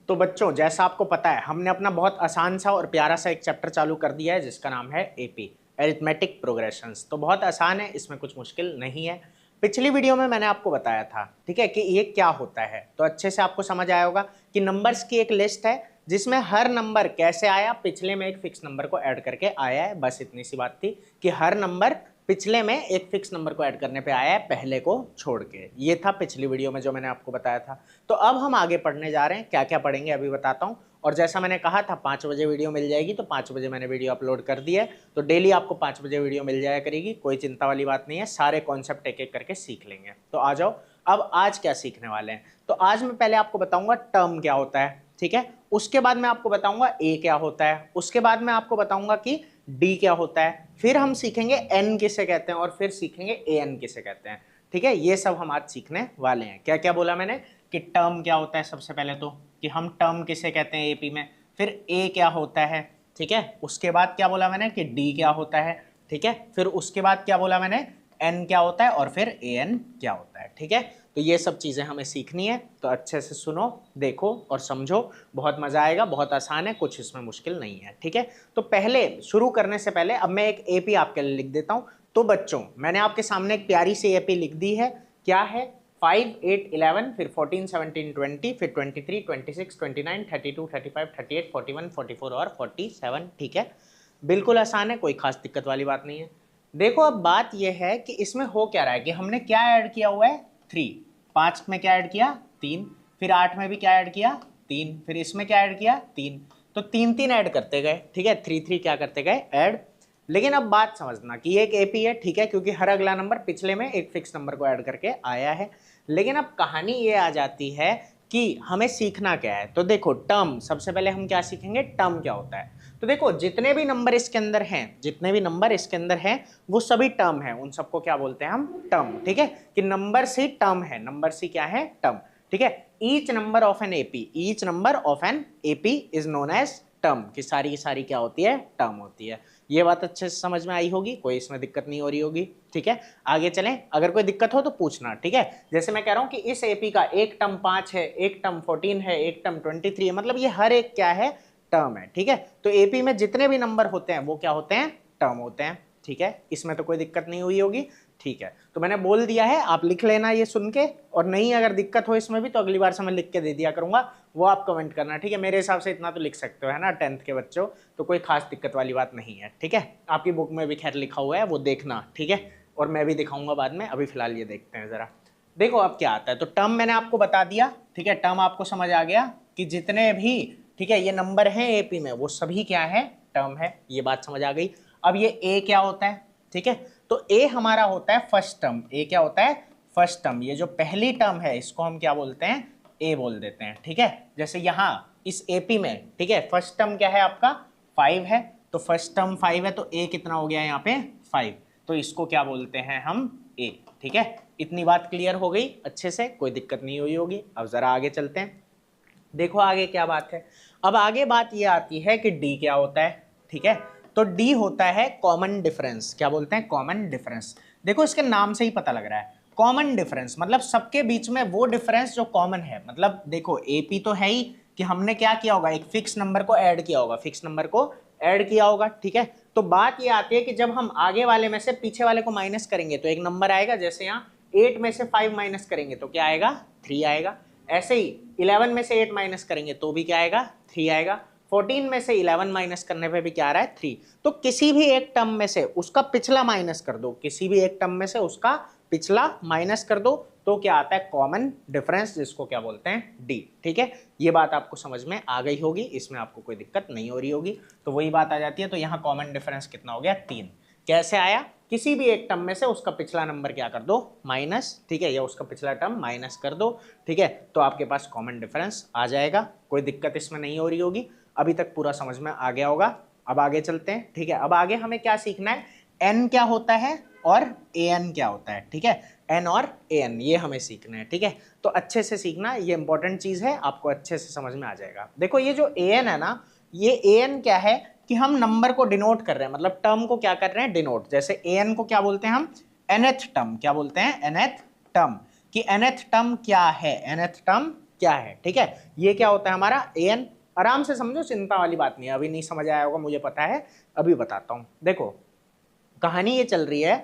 तो बच्चों जैसा आपको पता है हमने अपना बहुत आसान सा और प्यारा सा एक चैप्टर चालू कर दिया है जिसका नाम है एपी अरिथमेटिक प्रोग्रेशंस। तो बहुत आसान है, इसमें कुछ मुश्किल नहीं है। पिछली वीडियो में मैंने आपको बताया था, ठीक है, कि ये क्या होता है, तो अच्छे से आपको समझ आया होगा कि नंबर्स की एक लिस्ट है जिसमें हर नंबर कैसे आया, पिछले में एक फिक्स नंबर को ऐड करके आया है। बस इतनी सी बात थी कि हर नंबर पिछले में एक फिक्स नंबर को ऐड करने पे आया है पहले को छोड़ के। ये था पिछली वीडियो में जो मैंने आपको बताया था। तो अब हम आगे पढ़ने जा रहे हैं, क्या क्या पढ़ेंगे अभी बताता हूँ। और जैसा मैंने कहा था 5 बजे वीडियो मिल जाएगी, तो 5 बजे मैंने वीडियो अपलोड कर दी है, तो डेली आपको 5 बजे वीडियो मिल जाया करेगी। कोई चिंता वाली बात नहीं है, सारे कॉन्सेप्ट एक एक करके सीख लेंगे। तो आ जाओ, अब आज क्या सीखने वाले हैं। तो आज मैं पहले आपको बताऊंगा टर्म क्या होता है, ठीक है। उसके बाद मैं आपको बताऊंगा ए क्या होता है, उसके बाद मैं आपको बताऊंगा कि डी क्या होता है, फिर हम सीखेंगे एन किसे कहते हैं, और फिर सीखेंगे ए एन किसे कहते हैं, ठीक है। ये सब हम आज सीखने वाले हैं। क्या क्या बोला मैंने कि टर्म क्या होता है, सबसे पहले तो कि हम टर्म किसे कहते हैं एपी में, फिर ए क्या होता है, ठीक है। उसके बाद क्या बोला मैंने कि डी क्या होता है, ठीक है। फिर उसके बाद क्या बोला मैंने एन क्या होता है, और फिर ए एन क्या होता है, ठीक है। तो ये सब चीज़ें हमें सीखनी है, तो अच्छे से सुनो, देखो और समझो, बहुत मज़ा आएगा, बहुत आसान है, कुछ इसमें मुश्किल नहीं है, ठीक है। तो पहले शुरू करने से पहले अब मैं एक एपी आपके लिए लिख देता हूँ। तो बच्चों मैंने आपके सामने एक प्यारी सी एपी लिख दी है। क्या है? 5, 8, 11, फिर 14, 17, 20, फिर 23, 26, 29, 32, 35, 38, 41, 44 और 47, ठीक है। बिल्कुल आसान है, कोई खास दिक्कत वाली बात नहीं है। देखो अब बात यह है कि इसमें हो क्या रहा है कि हमने क्या ऐड किया हुआ है, 3। 5 में क्या ऐड किया, 3। फिर 8 में भी क्या ऐड किया, 3। फिर इसमें क्या ऐड किया, 3। तो 3 ऐड करते गए, ठीक है। 3 क्या करते गए, ऐड। लेकिन अब बात समझना कि ये एक एपी है, ठीक है, क्योंकि हर अगला नंबर पिछले में एक फिक्स नंबर को ऐड करके आया है। लेकिन अब कहानी ये आ जाती है कि हमें सीखना क्या है। तो देखो टर्म, सबसे पहले हम क्या सीखेंगे, टर्म क्या होता है। तो देखो जितने भी नंबर इसके अंदर हैं, जितने भी नंबर इसके अंदर हैं वो सभी टर्म है, उन सबको क्या बोलते हैं हम, टर्म, ठीक है। कि नंबर सी टर्म है, नंबर सी क्या है, टर्म, ठीक है। Each number of an AP, each number of an AP is known as term, कि सारी की सारी क्या होती है, टर्म होती है। ये बात अच्छे से समझ में आई होगी, कोई इसमें दिक्कत नहीं हो रही होगी, ठीक है। आगे चलें, अगर कोई दिक्कत हो तो पूछना, ठीक है। जैसे मैं कह रहा हूं कि इस एपी का एक टर्म 5 है, एक टर्म 14 है, एक टर्म 23 है, मतलब ये हर एक क्या है, टर्म है, ठीक है। तो एपी में जितने भी नंबर होते हैं वो क्या होते हैं, टर्म होते हैं, ठीक है। इसमें तो कोई दिक्कत नहीं हुई होगी, ठीक है। तो मैंने बोल दिया है, आप लिख लेना ये सुन के, और नहीं अगर दिक्कत हो इसमें भी तो अगली बार से मैं लिख के दे दिया करूंगा, वो आप कमेंट करना, ठीक है। मेरे हिसाब से इतना तो लिख सकते हो, है ना, 10th के बच्चों, तो कोई खास दिक्कत वाली बात नहीं है, ठीक है। आपकी बुक में भी खैर लिखा हुआ है, वो देखना, ठीक है, और मैं भी दिखाऊंगा बाद में। अभी फिलहाल ये देखते हैं जरा। देखो अब क्या आता है, तो टर्म मैंने आपको बता दिया, ठीक है। टर्म आपको समझ आ गया कि जितने भी, ठीक है, ये नंबर हैं एपी में वो सभी क्या है, टर्म है, ये बात समझ आ गई। अब ये ए क्या होता है, ठीक है। तो ए हमारा होता है फर्स्ट टर्म। ए क्या होता है, फर्स्ट टर्म। ये जो पहली टर्म है इसको हम क्या बोलते हैं, ए बोल देते हैं, ठीक है। जैसे यहाँ इस एपी में, ठीक है, फर्स्ट टर्म क्या है आपका, 5 है, तो फर्स्ट टर्म 5 है, तो ए कितना हो गया यहाँ पे, 5, तो इसको क्या बोलते हैं हम, ए, ठीक है। इतनी बात क्लियर हो गई अच्छे से, कोई दिक्कत नहीं हुई होगी। अब जरा आगे चलते हैं, देखो आगे क्या बात है। अब आगे बात ये आती है कि डी क्या होता है, ठीक है। तो डी होता है कॉमन डिफरेंस। क्या बोलते हैं, कॉमन डिफरेंस। देखो इसके नाम से ही पता लग रहा है, कॉमन डिफरेंस मतलब सबके बीच में वो डिफरेंस जो कॉमन है। मतलब देखो एपी तो है ही कि हमने क्या किया होगा, एक फिक्स नंबर को ऐड किया होगा, फिक्स नंबर को ऐड किया होगा, ठीक है। तो बात ये आती है कि जब हम आगे वाले में से पीछे वाले को माइनस करेंगे तो एक नंबर आएगा। जैसे यहाँ 8 में से 5 माइनस करेंगे तो क्या आएगा, 3 आएगा। ऐसे ही 11 में से 8 माइनस करेंगे तो भी क्या आएगा, 3 आएगा। 14 में से 11 माइनस करने पे भी क्या आ रहा है, 3। तो किसी भी एक टर्म में से उसका पिछला माइनस कर दो, किसी भी एक टर्म में से उसका पिछला माइनस कर दो, तो क्या आता है, कॉमन डिफरेंस, जिसको क्या बोलते हैं, डी, ठीक है। ये बात आपको समझ में आ गई होगी, इसमें आपको कोई दिक्कत नहीं हो रही होगी। तो वही बात आ जाती है। तो यहाँ कॉमन डिफरेंस कितना हो गया, 3। कैसे आया, किसी भी एक टर्म में से उसका पिछला नंबर क्या कर दो, माइनस, ठीक है, या उसका पिछला टर्म माइनस कर दो, ठीक है। तो आपके पास कॉमन डिफरेंस आ जाएगा, कोई दिक्कत इसमें नहीं हो रही होगी। अभी तक पूरा समझ में आ गया होगा। अब आगे चलते हैं, ठीक है। अब आगे हमें क्या सीखना है, एन क्या होता है और ए एन क्या होता है, ठीक है। एन और ए एन ये हमें सीखना है, ठीक है। तो अच्छे से सीखना, ये इंपॉर्टेंट चीज है, आपको अच्छे से समझ में आ जाएगा। देखो ये जो ए एन है ना, ये ए एन क्या है कि हम नंबर को डिनोट कर रहे हैं, मतलब टर्म को क्या कर रहे हैं, डिनोट। जैसे ए एन को क्या बोलते हैं हम, एनथ टर्म। क्या बोलते हैं, एनथ टर्म। कि एनथ टर्म क्या है, एनथ टर्म क्या है, ठीक है। ये क्या होता है हमारा an, आराम से समझो, चिंता वाली बात नहीं है। अभी नहीं समझ आया होगा मुझे पता है, अभी बताता हूँ। देखो कहानी ये चल रही है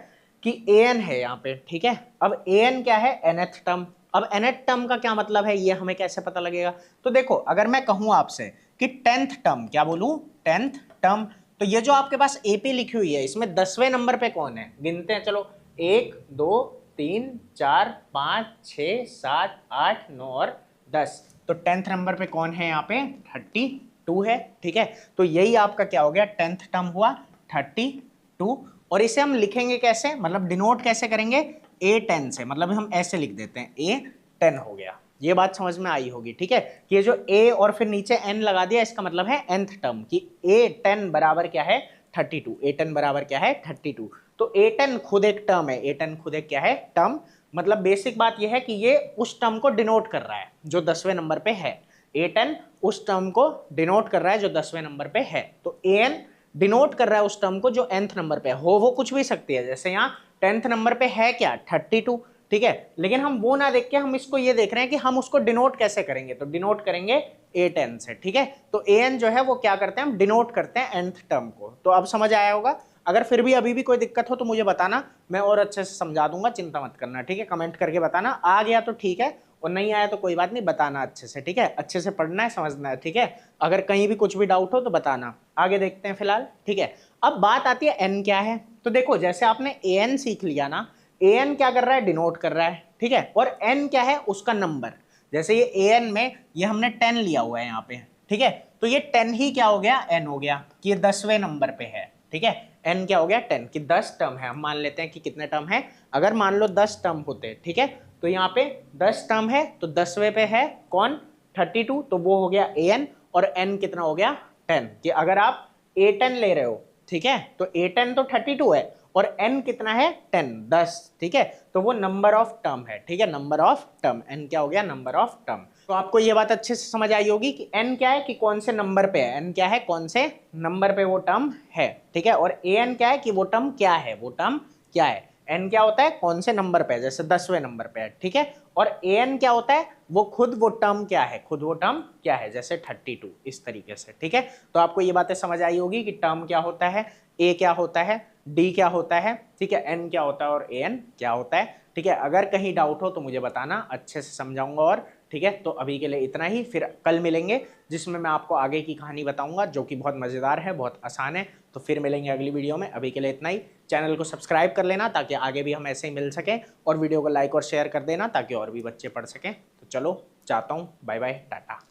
कि an है यहाँ पे, ठीक है। अब an क्या है, nth टर्म। अब nth टर्म का क्या मतलब है, ये हमें कैसे पता लगेगा। तो देखो अगर मैं कहूँ आपसे कि 10th टर्म, क्या बोलूँ, 10th टर्म, तो ये जो आपके पास AP लिखी हुई है, इसमें 10वें नंबर पे कौन है, गिनते हैं चलो। 1 2 3 4 5 6 7 8 9 और 10। तो 10th नंबर पे कौन है यहाँ पे, 32 है, ठीक है। तो यही आपका क्या हो गया, 10th टर्म हुआ 32। और इसे हम लिखेंगे कैसे, मतलब डिनोट कैसे करेंगे, A10 से, मतलब हम ऐसे लिख देते हैं, A10 हो गया। ये बात समझ में आई होगी, ठीक है। कि ये जो A और फिर नीचे N लगा दिया, इसका मतलब है nth टर्म, कि A10 बराबर क्या है, 32। A10 बराबर क्या है, 32। तो A10 खुद एक टर्म है, A10 खुद एक क्या है, टर्म। मतलब बेसिक बात यह है कि ये उस टर्म को डिनोट कर रहा है जो 10वें नंबर पे है। A10 उस टर्म को डिनोट कर रहा है जो 10वें नंबर पे है। तो AN डिनोट कर रहा है उस टर्म को जो nth नंबर पे हो वो कुछ भी सकती है। जैसे यहाँ 10th नंबर पे है क्या, 32, ठीक है। लेकिन हम वो ना देख के हम इसको ये देख रहे हैं कि हम उसको डिनोट कैसे करेंगे, तो डिनोट करेंगे A10 से, ठीक है। तो AN जो है वो क्या करते हैं, हम डिनोट करते हैं nth टर्म को। तो अब समझ आया होगा। अगर फिर भी अभी भी कोई दिक्कत हो तो मुझे बताना, मैं और अच्छे से समझा दूंगा, चिंता मत करना, ठीक है। कमेंट करके बताना, आ गया तो ठीक है और नहीं आया तो कोई बात नहीं, बताना अच्छे से, ठीक है। अच्छे से पढ़ना है, समझना है, ठीक है। अगर कहीं भी कुछ भी डाउट हो तो बताना। आगे देखते हैं फिलहाल, ठीक है। अब बात आती है n क्या है। तो देखो जैसे आपने an सीख लिया ना, an क्या कर रहा है, डिनोट कर रहा है, ठीक है। और n क्या है, उसका नंबर। जैसे ये an में ये हमने 10 लिया हुआ है यहाँ पे, ठीक है। तो ये 10 ही क्या हो गया, n हो गया, कि ये 10वें नंबर पे है, ठीक है। n क्या हो गया, 10, कि 10 टर्म है। हम मान लेते हैं कि कितने टर्म है, अगर मान लो 10 टर्म होते, ठीक है। तो यहाँ पे 10 टर्म है, तो 10वें पे है कौन, 32, तो वो हो गया an। और n कितना हो गया, 10, कि अगर आप A10 ले रहे हो, ठीक है, तो A10 तो 32 है और n कितना है, 10, ठीक है। तो वो नंबर ऑफ टर्म है, ठीक है, नंबर ऑफ टर्म, n क्या हो गया, नंबर ऑफ टर्म। तो आपको ये बात अच्छे से समझ आई होगी कि n क्या है, कि कौन से नंबर पे है, n क्या है, कौन से नंबर पे वो टर्म है, ठीक है। और an क्या है, कि वो टर्म क्या है, वो टर्म क्या है। n क्या होता है, कौन से नंबर पे है, जैसे 10वें नंबर पे है, ठीक है। और an क्या होता है, वो खुद वो टर्म क्या है, खुद वो टर्म क्या है, जैसे 32, इस तरीके से, ठीक है। तो आपको ये बातें समझ आई होगी कि टर्म क्या होता है, a क्या होता है, d क्या होता है, ठीक है, n क्या होता है और an क्या होता है, ठीक है। अगर कहीं डाउट हो तो मुझे बताना, अच्छे से समझाऊंगा और, ठीक है। तो अभी के लिए इतना ही, फिर कल मिलेंगे जिसमें मैं आपको आगे की कहानी बताऊंगा जो कि बहुत मज़ेदार है, बहुत आसान है। तो फिर मिलेंगे अगली वीडियो में, अभी के लिए इतना ही। चैनल को सब्सक्राइब कर लेना ताकि आगे भी हम ऐसे ही मिल सकें, और वीडियो को लाइक और शेयर कर देना ताकि और भी बच्चे पढ़ सकें। तो चलो जाता हूँ, बाय बाय, टाटा।